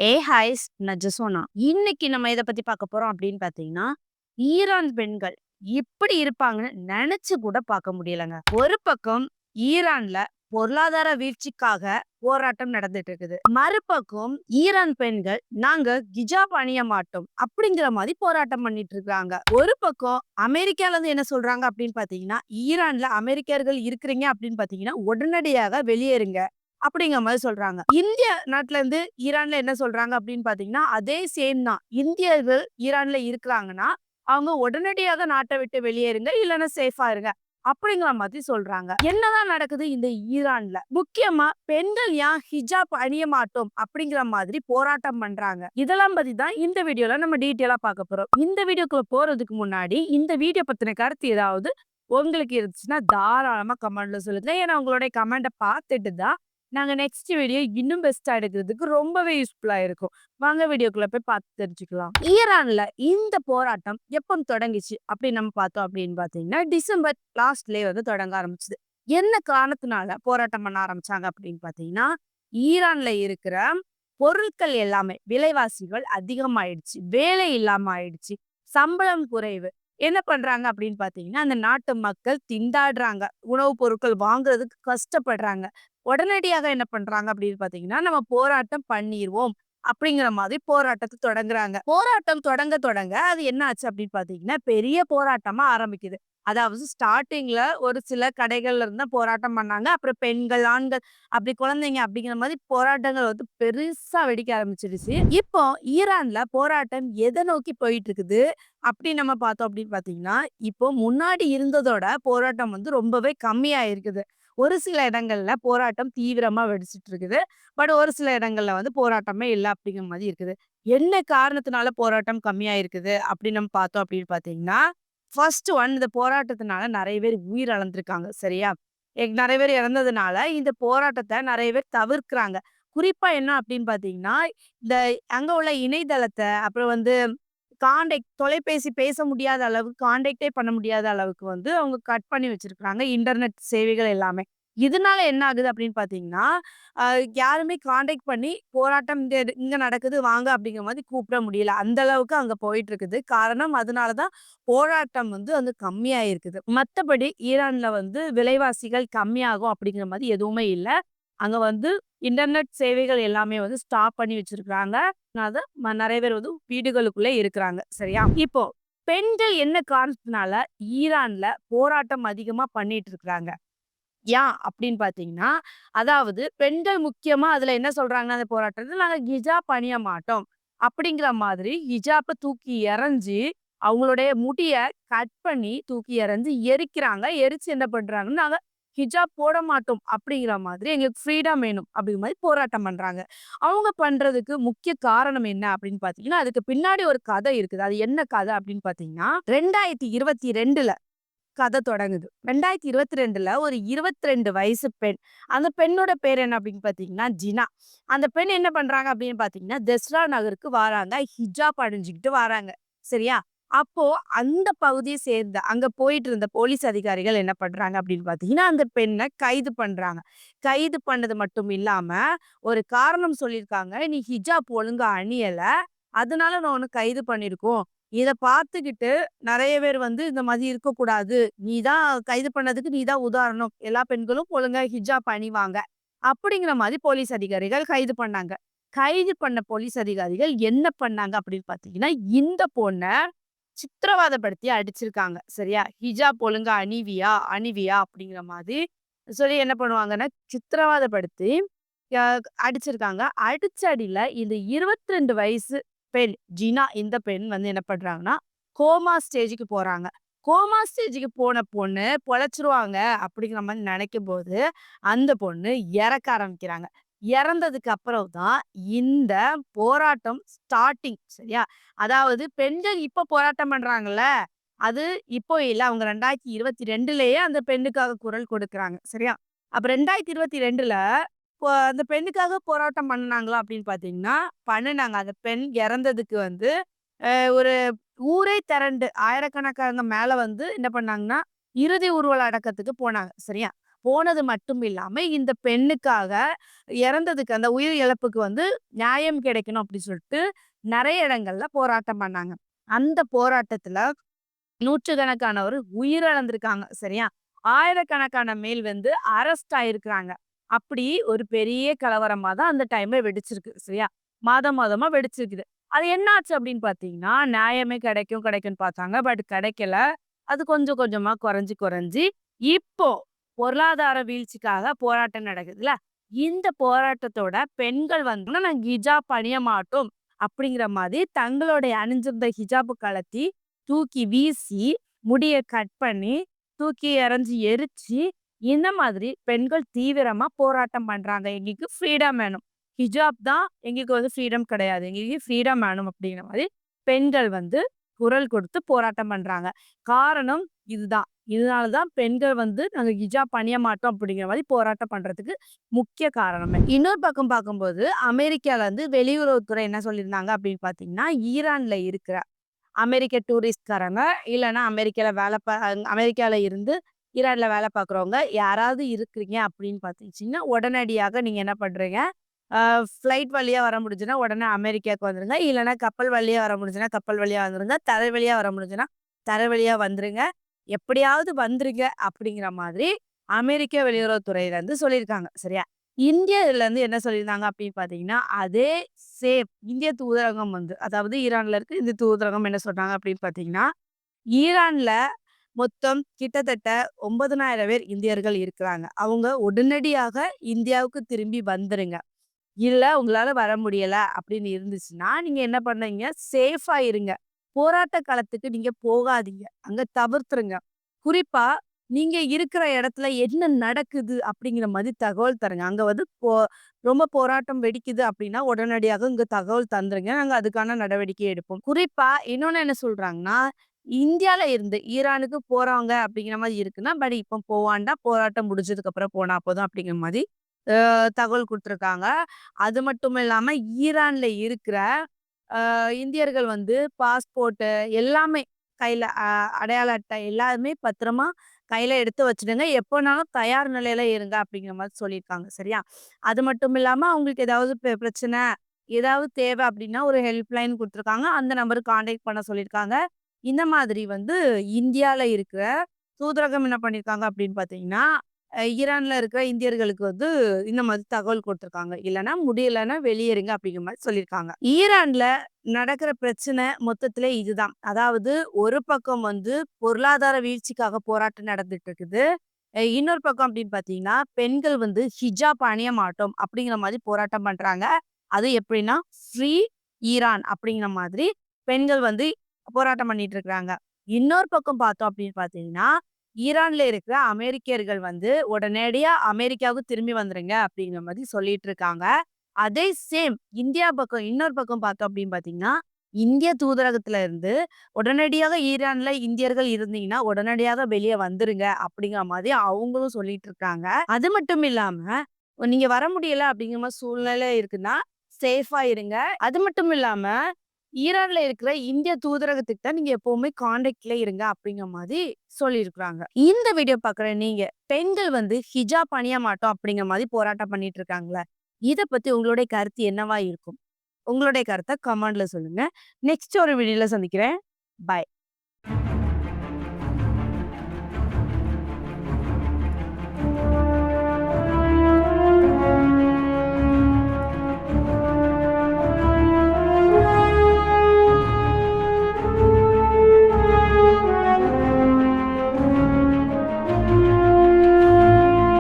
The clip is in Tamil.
ஹாய்ஸ் நான் ஜெசோனா. இன்னைக்கு நம்ம எத பத்தி பார்க்க போறோம் அப்படின்னு பார்த்தீங்கன்னா, ஈரான் பெண்கள் எப்படி இருப்பாங்கன்னு நெனச்சு கூட பார்க்க முடியலங்க. ஒரு பக்கம் ஈரான்ல பொருளாதார வீழ்ச்சிக்காக போராட்டம் நடந்துட்டு இருக்குது. மறுபக்கம் ஈரான் பெண்கள் நாங்க ஹிஜாப் அணிய மாட்டோம் அப்படிங்கிற மாரி போராட்டம் பண்ணிட்டு இருக்காங்க. ஒரு பக்கம் அமெரிக்கால இருந்து என்ன சொல்றாங்க அப்படின்னு பார்த்தீங்கன்னா, ஈரான்ல அமெரிக்கர்கள் இருக்கிறீங்க அப்படின்னு பார்த்தீங்கன்னா, உடனடியாக வெளியேறுங்க. அப்படிங்கிற மாரி சொல்றாங்க. இந்திய நாட்டுல இருந்து ஈரான்ல என்ன சொல்றாங்க அப்படின்னு பார்த்தீங்கன்னா, அதே சேம் தான். இந்தியர்கள் ஈரான்ல இருக்கிறாங்கன்னா, அவங்க உடனடியாக நாட்ட விட்டு வெளியேறுங்க. இல்லன்னா சேஃபா இருங்க. அப்படிங்கிற மாதிரி சொல்றாங்க. என்னதான் நடக்குது இந்த ஈரான்ல? முக்கியமா பெண்கள் ஏன் ஹிஜாப் அணிய மாட்டோம் அப்படிங்கிற மாதிரி போராட்டம் பண்றாங்க. இதெல்லாம் பத்தி தான் இந்த வீடியோல நம்ம டீட்டெயிலா பார்க்க போறோம். இந்த வீடியோக்குள்ள போறதுக்கு முன்னாடி இந்த வீடியோ பத்தின கருத்து ஏதாவது உங்களுக்கு இருந்துச்சுன்னா தாராளமா கமெண்ட்ல சொல்லுங்க. ஏன்னா உங்களுடைய கமெண்ட்ட பார்த்துட்டு தான் நாங்க நெக்ஸ்ட் வீடியோ இன்னும் பெஸ்ட்டா எடுக்கிறதுக்கு ரொம்பவே யூஸ்ஃபுல்லா இருக்கும். வாங்க வீடியோக்குள்ள போய் பார்த்து தெரிஞ்சுக்கலாம். ஈரான்ல இந்த போராட்டம் எப்போ தொடங்கிச்சு அப்படின்னு நம்ம பார்த்தோம் அப்படின்னு பார்த்தீங்கன்னா, டிசம்பர் லாஸ்ட்லயே தொடங்க ஆரம்பிச்சது. என்ன காரணத்தினால போராட்டம் பண்ண ஆரம்பிச்சாங்க அப்படின்னு பார்த்தீங்கன்னா, ஈரான்ல இருக்கிற பொருட்கள் எல்லாமே விலைவாசிகள் அதிகமாயிடுச்சு. வேலை இல்லாம ஆயிடுச்சு. சம்பளம் குறைவு. என்ன பண்றாங்க அப்படின்னு பார்த்தீங்கன்னா, அந்த நாட்டு மக்கள் திண்டாடுறாங்க. உணவுப் பொருட்கள் வாங்குறதுக்கு கஷ்டப்படுறாங்க. உடனடியாக என்ன பண்றாங்க அப்படின்னு பார்த்தீங்கன்னா, நம்ம போராட்டம் பண்ணிருவோம். அப்படிங்கிற மாதிரி போராட்டத்த தொடங்குறாங்க. போராட்டம் தொடங்க தொடங்க அது என்ன ஆச்சு அப்படின்னு பார்த்தீங்கன்னா, பெரிய போராட்டமா ஆரம்பிக்குது. அதாவது ஸ்டார்ட்டிங்ல ஒரு சில கடைகள்ல இருந்து தான் போராட்டம் பண்ணாங்க. அப்புறம் பெண்கள், ஆண்கள் அப்படி குழந்தைங்க அப்படிங்கிற மாதிரி போராட்டங்கள் பெருசா வெடிக்க ஆரம்பிச்சிருச்சு. இப்போ ஈரான்ல போராட்டம் எத நோக்கி போயிட்டு இருக்குது அப்படி நம்ம பார்த்தோம் அப்படின்னு பார்த்தீங்கன்னா, இப்போ முன்னாடி இருந்ததோட போராட்டம் ரொம்பவே கம்மியா இருக்குது. ஒரு சில இடங்கள்ல போராட்டம் தீவிரமா வெடிச்சிட்டு இருக்குது. பட் ஒரு சில இடங்கள்ல போராட்டமே இல்ல அப்படிங்கிற மாரி இருக்குது. என்ன காரணத்தினால போராட்டம் கம்மியா இருக்குது அப்படின்னு நம்ம பார்த்தோம் அப்படின்னு பார்த்தீங்கன்னா, ஃபர்ஸ்ட் ஒன் இந்த போராட்டத்தினால நெறைய பேர் உயிர் இழந்திருக்காங்க. சரியா? நெறைய பேர் இறந்ததுனால இந்த போராட்டத்த நெறைய பேர் தவிர்க்கிறாங்க. குறிப்பா என்ன அப்படின்னு பார்த்தீங்கன்னா, இந்த அங்க உள்ள இணையதளத்த அப்புறம் தொலைபேசி பேச முடியாத அளவுக்கு கான்டாக்ட்டே பண்ண முடியாத அளவுக்கு அவங்க கட் பண்ணி வச்சிருக்காங்க. இன்டர்நெட் சேவைகள் எல்லாமே. இதனால என்ன ஆகுது அப்படின்னு பார்த்தீங்கன்னா, அ யாருமே கான்டாக்ட் பண்ணி போராட்டம் இங்க நடக்குது வாங்க அப்படிங்கிற மாரி கூப்பிட முடியல. அந்த அளவுக்கு அங்க போயிட்டு இருக்குது. காரணம் அதனால தான் போராட்டம் அங்க கம்மியா இருக்குது. மத்தபடி ஈரான்ல விலைவாசிகள் கம்மியாகும் அப்படிங்கிற மாரி எதுவுமே இல்ல. அங்க இன்டர்நெட் சேவைகள் எல்லாமே ஸ்டாப் பண்ணி வச்சிருக்காங்க. அத நெறைய பேர் வீடுகளுக்குள்ளே இருக்கிறாங்க. சரியா? இப்போ பெண்கள் என்ன காரணத்தினால ஈரான்ல போராட்டம் அதிகமா பண்ணிட்டு இருக்கிறாங்க? யான் அப்படின்னு பார்த்தீங்கன்னா, அதாவது பெண்கள் முக்கியமா அதுல என்ன சொல்றாங்கன்னா, அந்த போராட்டத்துல நாங்க ஹிஜாப் அணிய மாட்டோம். அப்படிங்கிற மாதிரி ஹிஜாப்ப தூக்கி எறிஞ்சு, அவங்களுடைய முடிய கட் பண்ணி தூக்கி எறிஞ்சு எரிக்கிறாங்க. எரிச்சு என்ன பண்றாங்கன்னா, நாங்க ஹிஜாப் போட மாட்டோம் அப்படிங்கிற மாதிரி எங்களுக்கு ஃப்ரீடம் வேணும் அப்படிங்கிற மாரி போராட்டம் பண்றாங்க. அவங்க பண்றதுக்கு முக்கிய காரணம் என்ன அப்படின்னு பார்த்தீங்கன்னா, அதுக்கு பின்னாடி ஒரு கதை இருக்குது. அது என்ன கதை அப்படின்னு பார்த்தீங்கன்னா, 2022ல கதை தொடங்குது. 2022ல ஒரு 22 வயசு பெண். அந்த பெண்ணோட பேர் என்ன அப்படின்னு பார்த்தீங்கன்னா, ஜினா. அந்த பெண் என்ன பண்றாங்க அப்படின்னு பார்த்தீங்கன்னா, தெஸ்ரா நகருக்கு வாராங்க. ஹிஜாப் அணிஞ்சுகிட்டு வாராங்க. சரியா? அப்போ அந்த பகுதிய சேர்ந்த அங்க போயிட்டு இருந்த போலீஸ் அதிகாரிகள் என்ன பண்றாங்க அப்படின்னு பார்த்தீங்கன்னா, அந்த பெண்ண கைது பண்றாங்க. கைது பண்ணது மட்டும் இல்லாம, ஒரு காரணம் சொல்லியிருக்காங்க. "நீ ஹிஜாப் ஒழுங்கா அணியல. அதனால நான் உன்ன கைது பண்ணியிருக்கோம்." இத பார்த்துக்கிட்டு நெறைய பேர் இந்த மாரி இருக்கக்கூடாது. நீ தான் கைது பண்ணதுக்கு நீ தான் உதாரணம். எல்லா பெண்களும் ஒழுங்கா ஹிஜாப் அணிவாங்க. அப்படிங்கிற மாரி போலீஸ் அதிகாரிகள் கைது பண்ணாங்க. கைது பண்ண போலீஸ் அதிகாரிகள் என்ன பண்ணாங்க அப்படின்னு பார்த்தீங்கன்னா, இந்த பொண்ண சித்திரவதைப்படுத்தி அடிச்சிருக்காங்க. சரியா? ஹிஜாப் ஒழுங்கா அணிவியா? அணிவியா? அப்படிங்கிற மாதிரி சொல்லி என்ன பண்ணுவாங்கன்னா, சித்திரவதைப்படுத்தி அ அடிச்சிருக்காங்க. அடிச்ச அடியில இந்த 22 வயசு பெண் ஜினா இந்த பெண் என்ன பண்றாங்கன்னா, கோமா ஸ்டேஜ்க்கு போறாங்க. கோமா ஸ்டேஜ்க்கு போன பொண்ணு பொழச்சுருவாங்க அப்படிங்கிற மாரி நெனைக்கும்போது, அந்த பொண்ணு இறக்க ஆரம்பிக்கிறாங்க. இறந்ததுக்கு அப்புறம் தான் இந்த போராட்டம் ஸ்டார்ட்டிங் சரியா? அதாவது பெண்கள் இப்ப போராட்டம் பண்றாங்கல்ல, அது இப்போ இல்ல. அவங்க 2022லயே அந்த பெண்ணுக்காக குரல் கொடுக்குறாங்க. சரியா? அப்ப 2022ல அந்த பெண்ணுக்காக போராட்டம் பண்ணுனாங்களா அப்படின்னு பார்த்தீங்கன்னா, பண்ணுனாங்க. அந்த பெண் இறந்ததுக்கு அ ஒரு ஊரே திரண்டு ஆயிரக்கணக்கானவங்க மேல என்ன பண்ணாங்கன்னா, இறுதி ஊர்வலம் அடக்கத்துக்கு போனாங்க. சரியா? போனது மட்டும் இல்லாம இந்த பெண்ணுக்காக இறந்ததுக்கு அந்த உயிர் இழப்புக்கு வந்து நியாயம் கிடைக்கணும் அப்படி சொல்லிட்டு நிறைய இடங்கள்ல போராட்டம் பண்ணாங்க. அந்த போராட்டத்துல நூற்றுக்கணக்கானவர் உயிரிழந்திருக்காங்க. சரியா? ஆயிரக்கணக்கான மேல் வந்து அரெஸ்ட் ஆயிருக்கிறாங்க. அப்படி ஒரு பெரிய கலவரமா தான் அந்த டைம்ல வெடிச்சிருக்கு. சரியா? மாதம் மாதமா வெடிச்சிருக்குது. அது என்ன ஆச்சு அப்படின்னு பார்த்தீங்கன்னா, நியாயமே கிடைக்கும் கிடைக்கும்னு பார்த்தாங்க. பட் கிடைக்கல. அது கொஞ்சம் கொஞ்சமா குறைஞ்சு குறைஞ்சு இப்போ பொருளாதார வீழ்ச்சிக்காக போராட்டம் நடக்குதுல்ல. இந்த போராட்டத்தோட பெண்கள் வந்து நாங்க ஹிஜாப் அணிய மாட்டோம் அப்படிங்கிற மாதிரி தங்களுடைய அணிஞ்சிருந்த ஹிஜாப கழட்டி தூக்கி வீசி, முடிய கட் பண்ணி, தூக்கி எறிஞ்சு எரிச்சு, இந்த மாதிரி பெண்கள் தீவிரமா போராட்டம் பண்றாங்க. எங்களுக்கு ஃப்ரீடம் வேணும். ஹிஜாப் தான் எங்களுக்கு வந்து ஃப்ரீடம் கிடையாது. எங்களுக்கு ஃப்ரீடம் வேணும் அப்படிங்கிற மாரி பெண்கள் வந்து குரல் கொடுத்து போராட்டம் பண்றாங்க. காரணம் இதுதான். இதனால தான் பெண்கள் வந்து நாங்க ஹிஜாப் அணிய மாட்டோம் அப்படிங்கிற மாரி போராட்டம் பண்றதுக்கு முக்கிய காரணமே. இன்னொரு பக்கம் பார்க்கும்போது, அமெரிக்கால வந்து வெளியுறவுத்துறை என்ன சொல்லியிருந்தாங்க அப்படின்னு பார்த்தீங்கன்னா, ஈரான்ல இருக்கிற அமெரிக்க டூரிஸ்ட்காரங்க, இல்லன்னா அமெரிக்கால இருந்து ஈரான்ல வேலை பார்க்குறவங்க யாராவது இருக்கிறீங்க அப்படின்னு பார்த்துச்சுன்னா, உடனடியாக நீங்க என்ன பண்றீங்க, அ ஃப்ளைட் வழியா வர முடிஞ்சுதுன்னா, உடனே அமெரிக்காவுக்கு வந்துருங்க. இல்லன்னா கப்பல் வழியா வர முடிஞ்சுதுன்னா, கப்பல் வழியா வந்துருங்க. தரை வழியா வர முடிஞ்சுதுன்னா, தரை வழியா வந்துருங்க. எப்படியாவது வந்துருங்க அப்படிங்கிற மாதிரி அமெரிக்க வெளியுறவுத்துறையிலருந்து சொல்லியிருக்காங்க. சரியா? இந்தியாலருந்து என்ன சொல்லியிருந்தாங்க அப்படின்னு பார்த்தீங்கன்னா, அதே சேம் இந்திய தூதரகம் வந்து அதாவது ஈரான்ல இருக்க இந்திய தூதரகம் என்ன சொன்னாங்க அப்படின்னு பார்த்தீங்கன்னா, ஈரான்ல மொத்தம் கிட்டத்தட்ட 9,000 பேர் இந்தியர்கள் இருக்கிறாங்க. அவங்க உடனடியாக இந்தியாவுக்கு திரும்பி வந்துருங்க. இல்ல உங்களால வர முடியல அப்படின்னு இருந்துச்சுன்னா, நீங்க என்ன பண்ணீங்க, சேஃபா இருங்க. போராட்ட களத்துக்கு நீங்க போகாதீங்க. அங்க தவிர்த்துருங்க. குறிப்பா நீங்க இருக்கிற இடத்துல என்ன நடக்குது அப்படிங்கிற மாரி தகவல் தருங்க. அங்க வந்து ரொம்ப போராட்டம் வெடிக்குது அப்படின்னா, உடனடியாக இங்க தகவல் தந்துருங்க. நாங்க அதுக்கான நடவடிக்கை எடுப்போம். குறிப்பா இன்னொன்னு என்ன சொல்றாங்கன்னா, இந்தியால இருந்து ஈரானுக்கு போறவங்க அப்படிங்கிற மாரி இருக்குன்னா, பட் இப்ப போவான்டா போராட்டம் முடிஞ்சதுக்கு அப்புறம் போனா போதும் அப்படிங்கிற மாரி தகவல் குடுத்துருக்காங்க. அது மட்டும் இல்லாம ஈரான்ல இருக்கிற இந்தியர்கள் வந்து பாஸ்போர்ட்டு எல்லாமே கையில அடையாள அட்டை எல்லாமே பத்திரமா கையில எடுத்து வச்சுடுங்க. எப்போனாலும் தயார் நிலையில இருங்க அப்படிங்கிற மாரி சொல்லியிருக்காங்க. சரியா? அது மட்டும் இல்லாம அவங்களுக்கு ஏதாவது பிரச்சனை, ஏதாவது தேவை அப்படின்னா ஒரு ஹெல்ப்லைன் குடுத்துருக்காங்க. அந்த நம்பருக்கு கான்டாக்ட் பண்ண சொல்லியிருக்காங்க. இந்த மாதிரி வந்து இந்தியால இருக்கிற தூதரகம் என்ன பண்ணியிருக்காங்க அப்படின்னு பார்த்தீங்கன்னா, ஈரான்ல இருக்கிற இந்தியர்களுக்கு வந்து இந்த மாதிரி தகவல் குடுத்துருக்காங்க. இல்லன்னா முடியலன்னா வெளியேறுங்க அப்படிங்கிற மாரி சொல்லியிருக்காங்க. ஈரான்ல நடக்கிற பிரச்சனை மொத்தத்திலே இதுதான். அதாவது ஒரு பக்கம் வந்து பொருளாதார வீழ்ச்சிக்காக போராட்டம் நடந்துட்டு இருக்குது. இன்னொரு பக்கம் அப்படின்னு பார்த்தீங்கன்னா, பெண்கள் வந்து ஹிஜாப் அணிய மாட்டோம் அப்படிங்கிற மாரி போராட்டம் பண்றாங்க. அது எப்படின்னா, ஃப்ரீ ஈரான் அப்படிங்கிற மாதிரி பெண்கள் வந்து போராட்டம் பண்ணிட்டு இருக்கிறாங்க. இன்னொரு பக்கம் பார்த்தோம் அப்படின்னு பார்த்தீங்கன்னா, ஈரான்ல இருக்கிற அமெரிக்கர்கள் வந்து உடனடியா அமெரிக்காவுக்கு திரும்பி வந்துருங்க அப்படிங்கிற மாரி சொல்லிட்டு இருக்காங்க. அதே சேம் இந்தியா பக்கம் இன்னொரு பக்கம் பார்த்தோம் அப்படின்னு பார்த்தீங்கன்னா, இந்திய தூதரகத்துல இருந்து உடனடியாக ஈரான்ல இந்தியர்கள் இருந்தீங்கன்னா, உடனடியாக வெளிய வந்துருங்க அப்படிங்கிற மாதிரி அவங்களும் சொல்லிட்டு இருக்காங்க. அது மட்டும் இல்லாம, நீங்க வர முடியல அப்படிங்கிற மாரி சூழ்நிலை இருக்குன்னா, சேஃபா இருங்க. அது மட்டும் இல்லாம, ஈரான்ல இருக்கிற இந்திய தூதரகத்துக்கு தான் நீங்க எப்பவுமே கான்டாக்ட்ல இருங்க அப்படிங்கிற மாதிரி சொல்லியிருக்காங்க. இந்த வீடியோ பார்க்குற நீங்க, பெண்கள் வந்து ஹிஜாப் அணிய மாட்டோம் அப்படிங்கிற மாரி போராட்டம் பண்ணிட்டு இருக்காங்கல்ல, இத பத்தி உங்களுடைய கருத்து என்னவா இருக்கும்? உங்களுடைய கருத்த கமெண்ட்ல சொல்லுங்க. நெக்ஸ்ட் ஒரு வீடியோல சந்திக்கிறேன். பாய்.